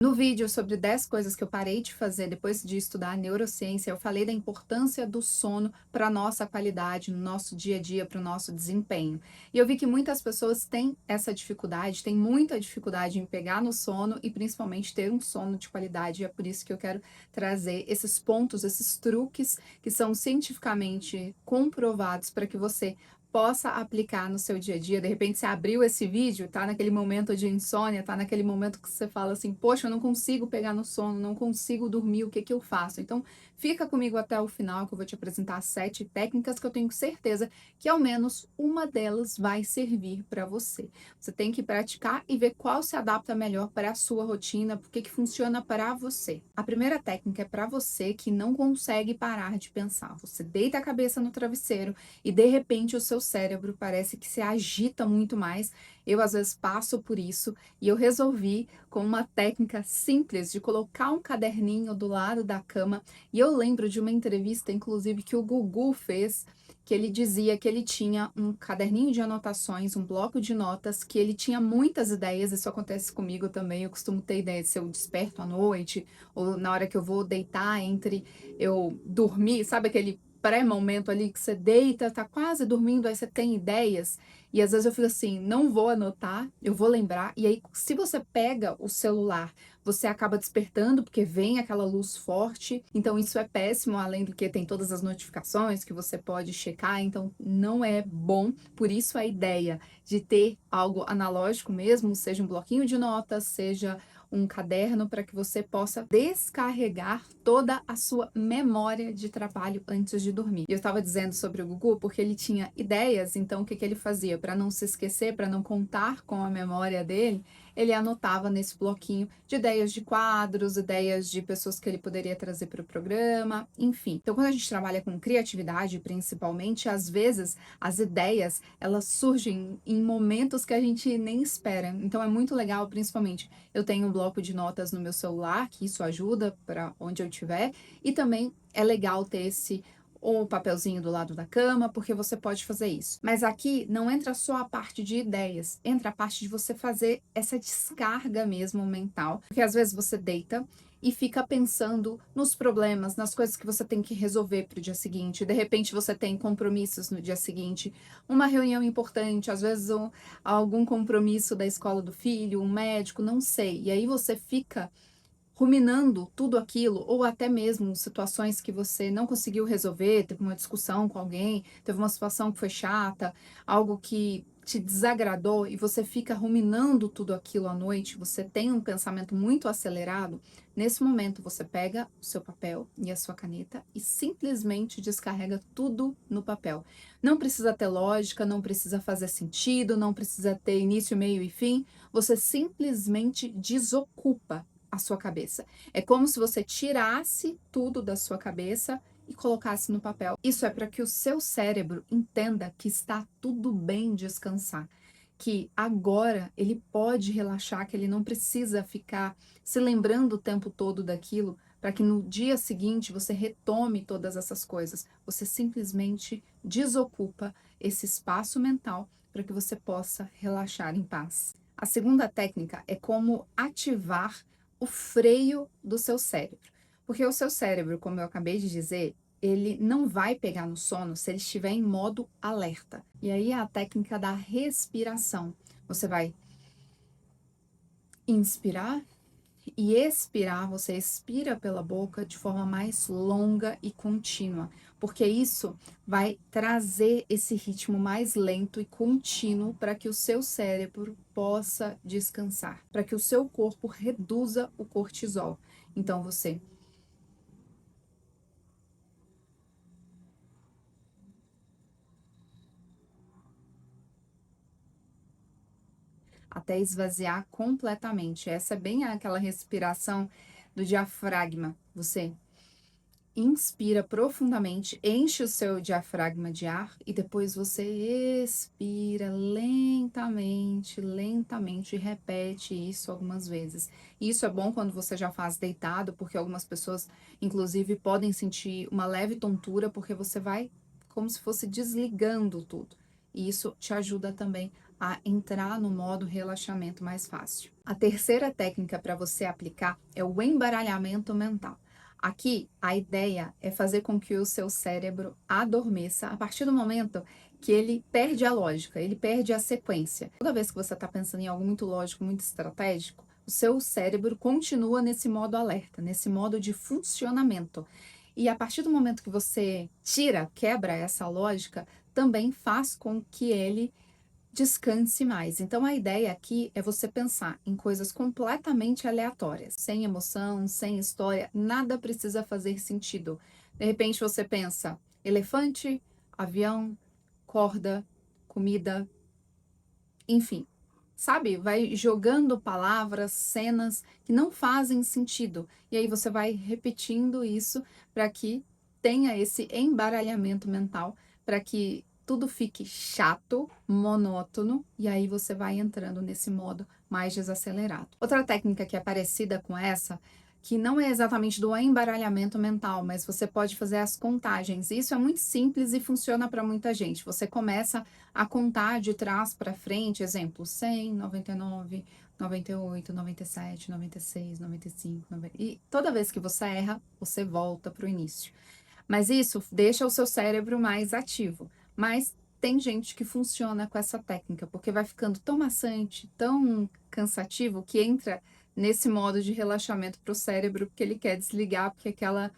No vídeo sobre 10 coisas que eu parei de fazer depois de estudar neurociência, eu falei da importância do sono para a nossa qualidade, no nosso dia a dia, para o nosso desempenho. E eu vi que muitas pessoas têm essa dificuldade, têm muita dificuldade em pegar no sono e principalmente ter um sono de qualidade. E é por isso que eu quero trazer esses pontos, esses truques que são cientificamente comprovados para que você possa aplicar no seu dia a dia. De repente você abriu esse vídeo, tá naquele momento de insônia, tá naquele momento que você fala assim: "Poxa, eu não consigo pegar no sono, não consigo dormir, o que que eu faço?". Então, fica comigo até o final que eu vou te apresentar 7 técnicas que eu tenho certeza que ao menos uma delas vai servir para você. Você tem que praticar e ver qual se adapta melhor para a sua rotina, porque que funciona para você. A primeira técnica é para você que não consegue parar de pensar. Você deita a cabeça no travesseiro e de repente o seu cérebro parece que se agita muito mais. Eu às vezes passo por isso e eu resolvi com uma técnica simples de colocar um caderninho do lado da cama. E eu lembro de uma entrevista, inclusive, que o Gugu fez, que ele dizia que ele tinha um caderninho de anotações, um bloco de notas, que ele tinha muitas ideias. Isso acontece comigo também. Eu costumo ter ideias se eu desperto à noite ou na hora que eu vou deitar entre eu dormir, sabe aquele pré-momento ali que você deita, tá quase dormindo, aí você tem ideias, e às vezes eu fico assim: "Não vou anotar, eu vou lembrar", e aí se você pega o celular, você acaba despertando, porque vem aquela luz forte, então isso é péssimo, além do que tem todas as notificações que você pode checar, então não é bom. Por isso a ideia de ter algo analógico mesmo, seja um bloquinho de notas, seja um caderno para que você possa descarregar toda a sua memória de trabalho antes de dormir. E eu estava dizendo sobre o Gugu porque ele tinha ideias, então o que que ele fazia? Para não se esquecer, para não contar com a memória dele, ele anotava nesse bloquinho de ideias de quadros, ideias de pessoas que ele poderia trazer para o programa, enfim. Então, quando a gente trabalha com criatividade, principalmente, às vezes as ideias elas surgem em momentos que a gente nem espera. Então, é muito legal, principalmente eu tenho um bloco de notas no meu celular, que isso ajuda para onde eu estiver, e também é legal ter esse ou papelzinho do lado da cama, porque você pode fazer isso. Mas aqui não entra só a parte de ideias, entra a parte de você fazer essa descarga mesmo mental, porque às vezes você deita e fica pensando nos problemas, nas coisas que você tem que resolver para o dia seguinte. De repente você tem compromissos no dia seguinte, uma reunião importante, às vezes algum compromisso da escola do filho, um médico, não sei. E aí você fica ruminando tudo aquilo, ou até mesmo situações que você não conseguiu resolver, teve uma discussão com alguém, teve uma situação que foi chata, algo que te desagradou e você fica ruminando tudo aquilo à noite, você tem um pensamento muito acelerado. Nesse momento você pega o seu papel e a sua caneta e simplesmente descarrega tudo no papel. Não precisa ter lógica, não precisa fazer sentido, não precisa ter início, meio e fim, você simplesmente desocupa a sua cabeça. É como se você tirasse tudo da sua cabeça e colocasse no papel. Isso é para que o seu cérebro entenda que está tudo bem descansar, que agora ele pode relaxar, que ele não precisa ficar se lembrando o tempo todo daquilo, para que no dia seguinte você retome todas essas coisas. Você simplesmente desocupa esse espaço mental para que você possa relaxar em paz. A segunda técnica é como ativar o freio do seu cérebro. Porque o seu cérebro, como eu acabei de dizer, ele não vai pegar no sono se ele estiver em modo alerta. E aí é a técnica da respiração. Você vai inspirar e expirar, você expira pela boca de forma mais longa e contínua, porque isso vai trazer esse ritmo mais lento e contínuo para que o seu cérebro possa descansar, para que o seu corpo reduza o cortisol. Então você até esvaziar completamente. Essa é bem aquela respiração do diafragma. Você inspira profundamente, enche o seu diafragma de ar e depois você expira lentamente, lentamente e repete isso algumas vezes. Isso é bom quando você já faz deitado, porque algumas pessoas, inclusive, podem sentir uma leve tontura, porque você vai como se fosse desligando tudo. E isso te ajuda também a entrar no modo relaxamento mais fácil. A terceira técnica para você aplicar é o embaralhamento mental. Aqui, a ideia é fazer com que o seu cérebro adormeça a partir do momento que ele perde a lógica, ele perde a sequência. Toda vez que você está pensando em algo muito lógico, muito estratégico, o seu cérebro continua nesse modo alerta, nesse modo de funcionamento. E a partir do momento que você quebra essa lógica, também faz com que ele descanse mais. Então, a ideia aqui é você pensar em coisas completamente aleatórias, sem emoção, sem história, nada precisa fazer sentido. De repente, você pensa elefante, avião, corda, comida, enfim. Sabe? Vai jogando palavras, cenas que não fazem sentido. E aí você vai repetindo isso para que tenha esse embaralhamento mental, para que tudo fique chato, monótono, e aí você vai entrando nesse modo mais desacelerado. Outra técnica que é parecida com essa, que não é exatamente do embaralhamento mental, mas você pode fazer as contagens. Isso é muito simples e funciona para muita gente. Você começa a contar de trás para frente, exemplo, 100, 99, 98, 97, 96, 95, 90. E toda vez que você erra, você volta para o início. Mas isso deixa o seu cérebro mais ativo. Mas tem gente que funciona com essa técnica, porque vai ficando tão maçante, tão cansativo, que entra nesse modo de relaxamento para o cérebro, porque ele quer desligar, porque aquela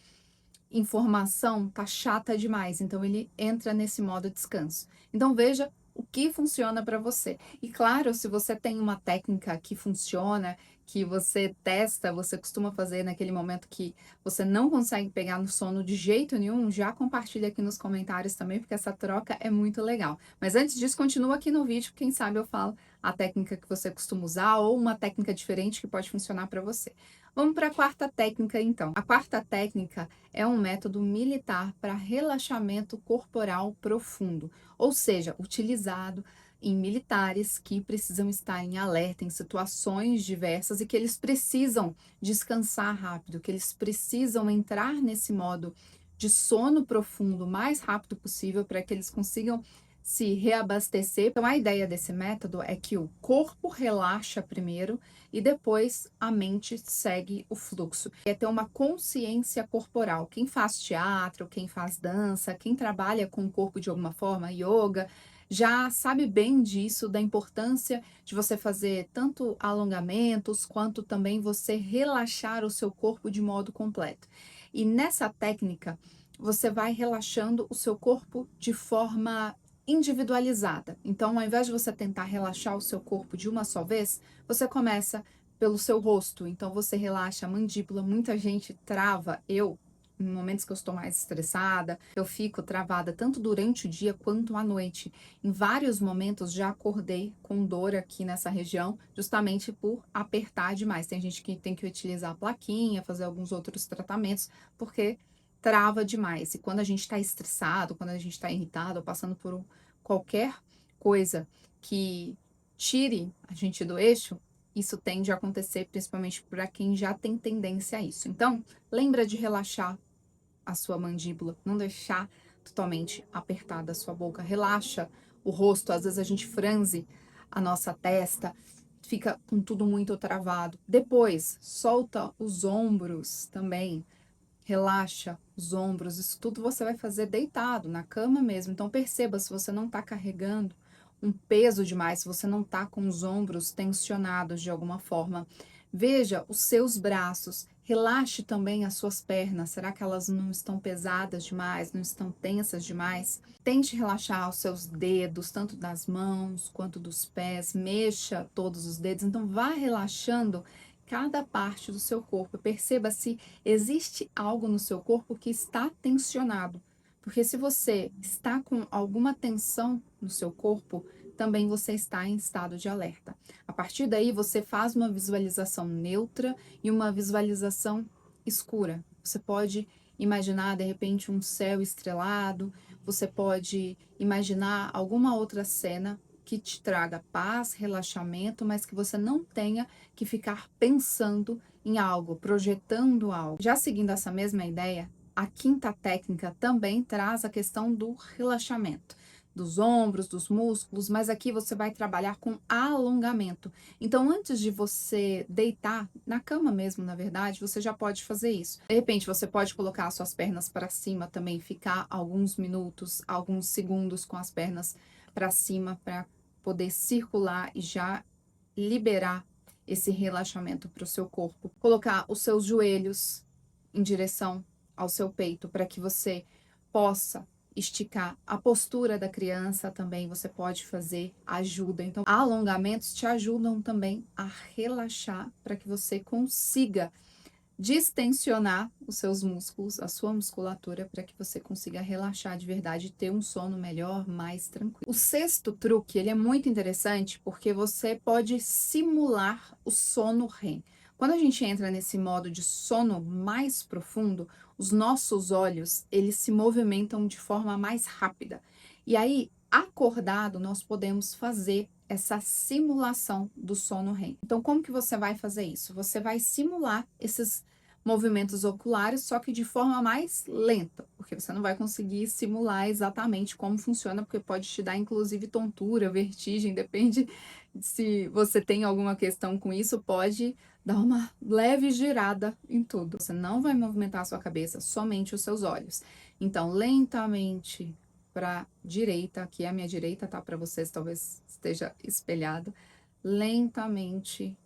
informação tá chata demais, então ele entra nesse modo descanso. Então veja o que funciona para você. E claro, se você tem uma técnica que funciona, que você testa, você costuma fazer naquele momento que você não consegue pegar no sono de jeito nenhum, já compartilha aqui nos comentários também, porque essa troca é muito legal. Mas antes disso, continua aqui no vídeo, quem sabe eu falo a técnica que você costuma usar ou uma técnica diferente que pode funcionar para você. Vamos para a quarta técnica, então. A quarta técnica é um método militar para relaxamento corporal profundo, ou seja, utilizado em militares que precisam estar em alerta em situações diversas e que eles precisam descansar rápido, que eles precisam entrar nesse modo de sono profundo o mais rápido possível para que eles consigam se reabastecer. Então, a ideia desse método é que o corpo relaxa primeiro e depois a mente segue o fluxo. É ter uma consciência corporal. Quem faz teatro, quem faz dança, quem trabalha com o corpo de alguma forma, yoga, já sabe bem disso, da importância de você fazer tanto alongamentos quanto também você relaxar o seu corpo de modo completo. E nessa técnica, você vai relaxando o seu corpo de forma individualizada. Então, ao invés de você tentar relaxar o seu corpo de uma só vez, você começa pelo seu rosto. Então, você relaxa a mandíbula. Muita gente trava. Em momentos que eu estou mais estressada, eu fico travada tanto durante o dia quanto à noite. Em vários momentos já acordei com dor aqui nessa região, justamente por apertar demais. Tem gente que tem que utilizar a plaquinha, fazer alguns outros tratamentos, porque trava demais. E quando a gente está estressado, quando a gente está irritado, ou passando por qualquer coisa que tire a gente do eixo, isso tende a acontecer principalmente para quem já tem tendência a isso. Então, lembra de relaxar a sua mandíbula, não deixar totalmente apertada a sua boca. Relaxa o rosto, às vezes a gente franze a nossa testa, fica com tudo muito travado. Depois, solta os ombros também. Relaxa os ombros, isso tudo você vai fazer deitado, na cama mesmo. Então perceba se você não está carregando um peso demais, se você não está com os ombros tensionados de alguma forma. Veja os seus braços, relaxe também as suas pernas. Será que elas não estão pesadas demais, não estão tensas demais? Tente relaxar os seus dedos, tanto das mãos quanto dos pés. Mexa todos os dedos. Então vá relaxando cada parte do seu corpo. Perceba se existe algo no seu corpo que está tensionado. Porque se você está com alguma tensão no seu corpo, também você está em estado de alerta. A partir daí, você faz uma visualização neutra e uma visualização escura. Você pode imaginar, de repente, um céu estrelado, você pode imaginar alguma outra cena que te traga paz, relaxamento, mas que você não tenha que ficar pensando em algo, projetando algo. Já seguindo essa mesma ideia, a quinta técnica também traz a questão do relaxamento. dos ombros, dos músculos, mas aqui você vai trabalhar com alongamento. Então, antes de você deitar, na cama mesmo, na verdade, você já pode fazer isso. De repente, você pode colocar as suas pernas para cima também, ficar alguns minutos, alguns segundos com as pernas para cima, para poder circular e já liberar esse relaxamento para o seu corpo. Colocar os seus joelhos em direção ao seu peito para que você possa esticar. A postura da criança também você pode fazer, ajuda. Então, alongamentos te ajudam também a relaxar para que você consiga distensionar os seus músculos, a sua musculatura, para que você consiga relaxar de verdade e ter um sono melhor, mais tranquilo. O sexto truque, ele é muito interessante porque você pode simular o sono REM. Quando a gente entra nesse modo de sono mais profundo, os nossos olhos, eles se movimentam de forma mais rápida. E aí, acordado, nós podemos fazer essa simulação do sono REM. Então, como que você vai fazer isso? Você vai simular esses movimentos oculares, só que de forma mais lenta, porque você não vai conseguir simular exatamente como funciona, porque pode te dar inclusive tontura, vertigem, depende se você tem alguma questão com isso, pode dar uma leve girada em tudo. Você não vai movimentar a sua cabeça, somente os seus olhos. Então, lentamente para direita, aqui é a minha direita, tá? Para vocês talvez esteja espelhado, lentamente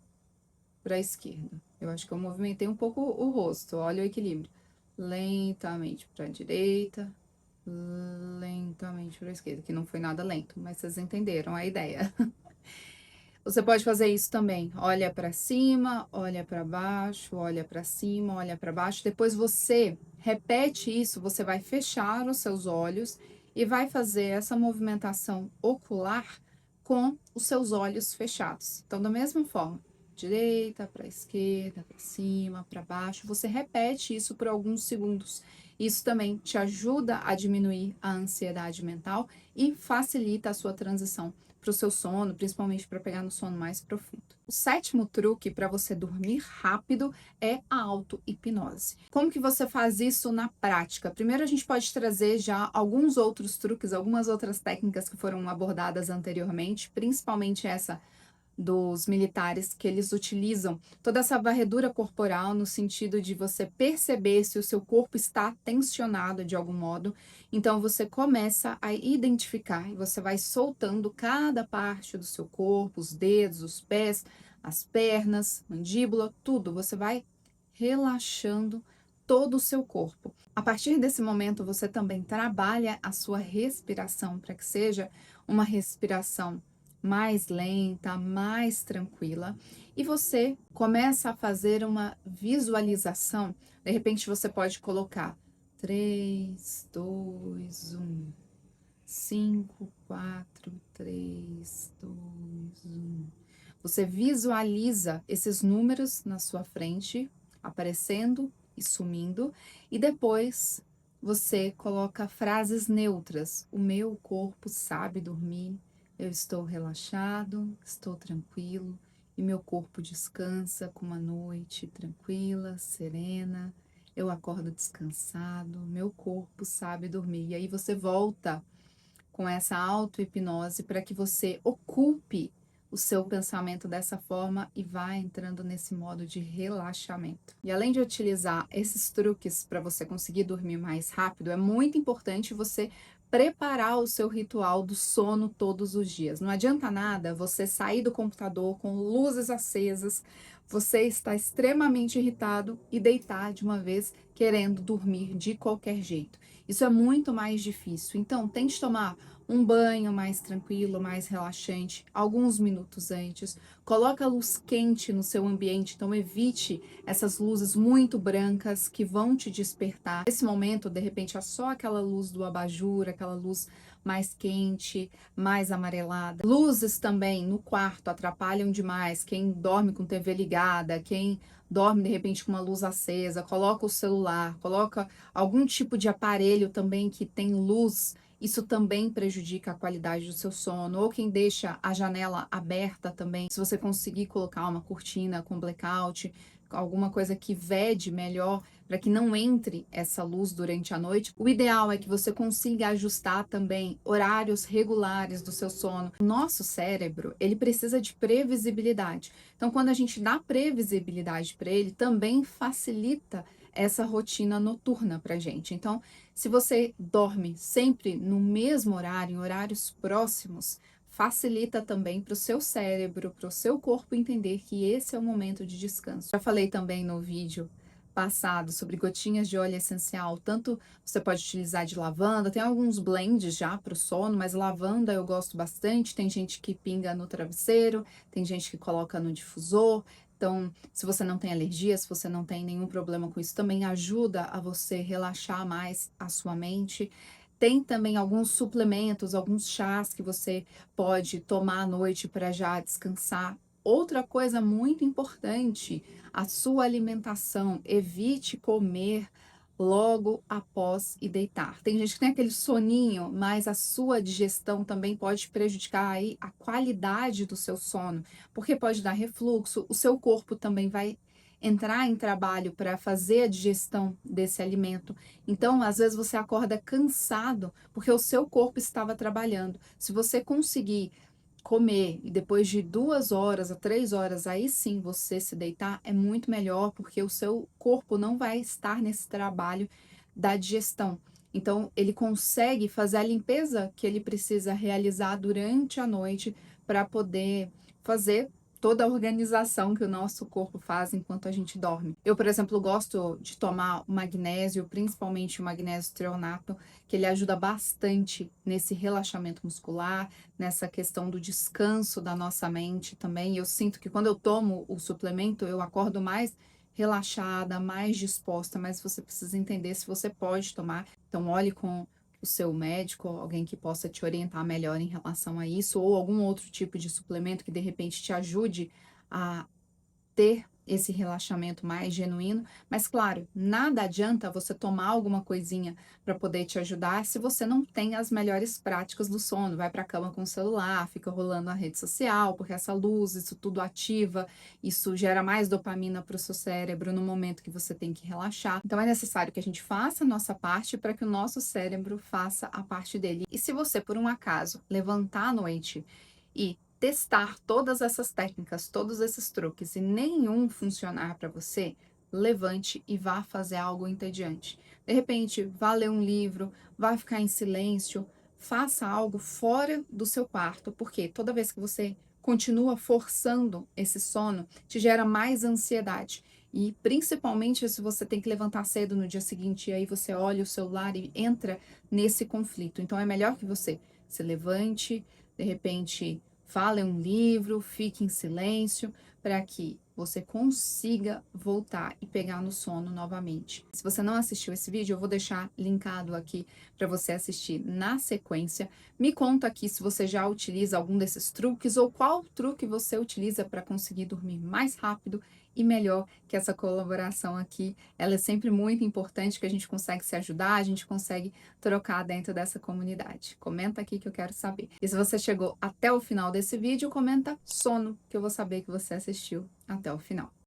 para a esquerda. Eu acho que eu movimentei um pouco o rosto, olha o equilíbrio. Lentamente para a direita, lentamente para a esquerda, que não foi nada lento, mas vocês entenderam a ideia. Você pode fazer isso também. Olha para cima, olha para baixo, olha para cima, olha para baixo. Depois você repete isso, você vai fechar os seus olhos e vai fazer essa movimentação ocular com os seus olhos fechados. Então, da mesma forma, direita para esquerda, para cima, para baixo, você repete isso por alguns segundos. Isso também te ajuda a diminuir a ansiedade mental e facilita a sua transição para o seu sono, principalmente para pegar no sono mais profundo. O sétimo truque para você dormir rápido é a auto-hipnose. Como que você faz isso na prática? Primeiro a gente pode trazer já alguns outros truques, algumas outras técnicas que foram abordadas anteriormente, principalmente essa dos militares, que eles utilizam toda essa varredura corporal no sentido de você perceber se o seu corpo está tensionado de algum modo. Então você começa a identificar e você vai soltando cada parte do seu corpo, os dedos, os pés, as pernas, mandíbula, tudo. Você vai relaxando todo o seu corpo. A partir desse momento, você também trabalha a sua respiração para que seja uma respiração mais lenta, mais tranquila, e você começa a fazer uma visualização. De repente, você pode colocar 3, 2, 1, 5, 4, 3, 2, 1. Você visualiza esses números na sua frente, aparecendo e sumindo, e depois você coloca frases neutras. O meu corpo sabe dormir. Eu estou relaxado, estou tranquilo e meu corpo descansa com uma noite tranquila, serena. Eu acordo descansado, meu corpo sabe dormir. E aí você volta com essa auto-hipnose para que você ocupe o seu pensamento dessa forma e vá entrando nesse modo de relaxamento. E além de utilizar esses truques para você conseguir dormir mais rápido, é muito importante você preparar o seu ritual do sono todos os dias. Não adianta nada você sair do computador com luzes acesas, você está extremamente irritado e deitar de uma vez querendo dormir de qualquer jeito. Isso é muito mais difícil. Então, tente tomar um banho mais tranquilo, mais relaxante, alguns minutos antes. Coloca luz quente no seu ambiente, então evite essas luzes muito brancas que vão te despertar. Nesse momento, de repente, é só aquela luz do abajur, aquela luz mais quente, mais amarelada. Luzes também no quarto atrapalham demais. Quem dorme com TV ligada, quem dorme de repente com uma luz acesa, coloca o celular, coloca algum tipo de aparelho também que tem luz, isso também prejudica a qualidade do seu sono. Ou quem deixa a janela aberta também, se você conseguir colocar uma cortina com blackout, alguma coisa que vede melhor para que não entre essa luz durante a noite. O ideal é que você consiga ajustar também horários regulares do seu sono. O nosso cérebro, ele precisa de previsibilidade. Então, quando a gente dá previsibilidade para ele, também facilita essa rotina noturna para gente. Então, se você dorme sempre no mesmo horário, em horários próximos, facilita também para o seu cérebro, para o seu corpo entender que esse é o momento de descanso. Já falei também no vídeo passado sobre gotinhas de óleo essencial, tanto você pode utilizar de lavanda, tem alguns blends já para o sono, mas lavanda eu gosto bastante, tem gente que pinga no travesseiro, tem gente que coloca no difusor, então se você não tem alergia, se você não tem nenhum problema com isso, também ajuda a você relaxar mais a sua mente. Tem também alguns suplementos, alguns chás que você pode tomar à noite para já descansar. Outra coisa muito importante, a sua alimentação. Evite comer logo após ir deitar. Tem gente que tem aquele soninho, mas a sua digestão também pode prejudicar aí a qualidade do seu sono, porque pode dar refluxo, o seu corpo também vai entrar em trabalho para fazer a digestão desse alimento. Então, às vezes você acorda cansado porque o seu corpo estava trabalhando. Se você conseguir comer e depois de 2 horas a 3 horas, aí sim você se deitar, é muito melhor, porque o seu corpo não vai estar nesse trabalho da digestão. Então, ele consegue fazer a limpeza que ele precisa realizar durante a noite para poder fazer toda a organização que o nosso corpo faz enquanto a gente dorme. Eu, por exemplo, gosto de tomar o magnésio, principalmente o magnésio treonato, que ele ajuda bastante nesse relaxamento muscular, nessa questão do descanso da nossa mente também. Eu sinto que quando eu tomo o suplemento, eu acordo mais relaxada, mais disposta, mas você precisa entender se você pode tomar. Então, olhe com o seu médico, alguém que possa te orientar melhor em relação a isso, ou algum outro tipo de suplemento que de repente te ajude a ter esse relaxamento mais genuíno, mas claro, nada adianta você tomar alguma coisinha para poder te ajudar se você não tem as melhores práticas do sono. Vai para a cama com o celular, fica rolando a rede social, porque essa luz, isso tudo ativa, isso gera mais dopamina para o seu cérebro no momento que você tem que relaxar. Então é necessário que a gente faça a nossa parte para que o nosso cérebro faça a parte dele. E se você, por um acaso, levantar à noite e testar todas essas técnicas, todos esses truques e nenhum funcionar para você, levante e vá fazer algo entediante. De repente, vá ler um livro, vá ficar em silêncio, faça algo fora do seu quarto, porque toda vez que você continua forçando esse sono, te gera mais ansiedade. E principalmente se você tem que levantar cedo no dia seguinte, e aí você olha o celular e entra nesse conflito. Então é melhor que você se levante, de repente fale um livro, fique em silêncio, para que você consiga voltar e pegar no sono novamente. Se você não assistiu esse vídeo, eu vou deixar linkado aqui para você assistir na sequência. Me conta aqui se você já utiliza algum desses truques ou qual truque você utiliza para conseguir dormir mais rápido e melhor, que essa colaboração aqui, ela é sempre muito importante, que a gente consegue se ajudar, a gente consegue trocar dentro dessa comunidade. Comenta aqui que eu quero saber. E se você chegou até o final desse vídeo, comenta sono, que eu vou saber que você assistiu até o final.